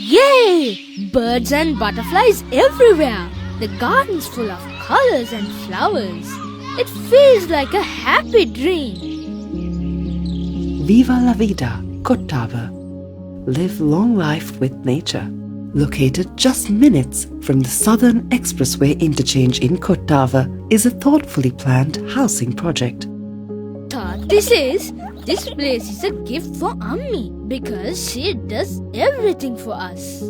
Yay! Birds and butterflies everywhere. The garden's full of colors and flowers. It feels like a happy dream. Viva La Vida, Kottawa. Live long life with nature. Located just minutes from the Southern Expressway Interchange in Kottawa is a thoughtfully planned housing project. Thought this place is a gift for Ammi because she does everything for us.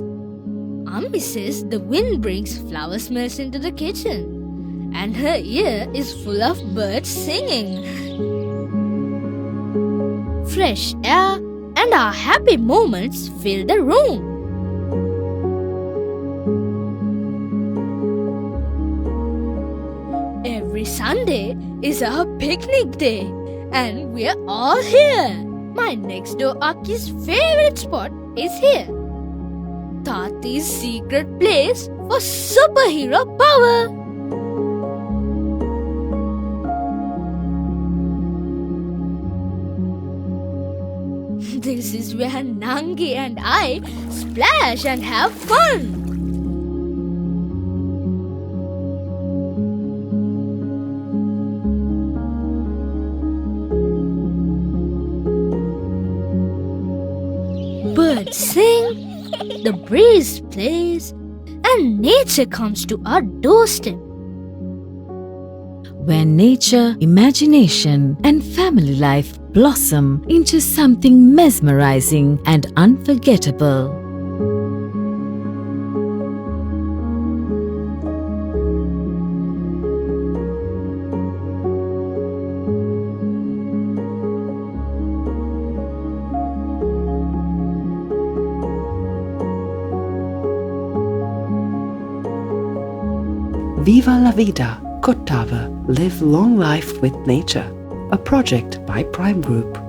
Ammi says the wind brings flower smells into the kitchen and her ear is full of birds singing. Fresh air and our happy moments fill the room. Every Sunday is our picnic day and we're all here. My next door Aki's favorite spot is here. Tati's secret place for superhero power. This is where Nangi and I splash and have fun. Birds sing, the breeze plays, and nature comes to our doorstep. Where nature, imagination, and family life blossom into something mesmerizing and unforgettable. Viva La Vida, Kottawa. Live long life with nature. A project by Prime Group.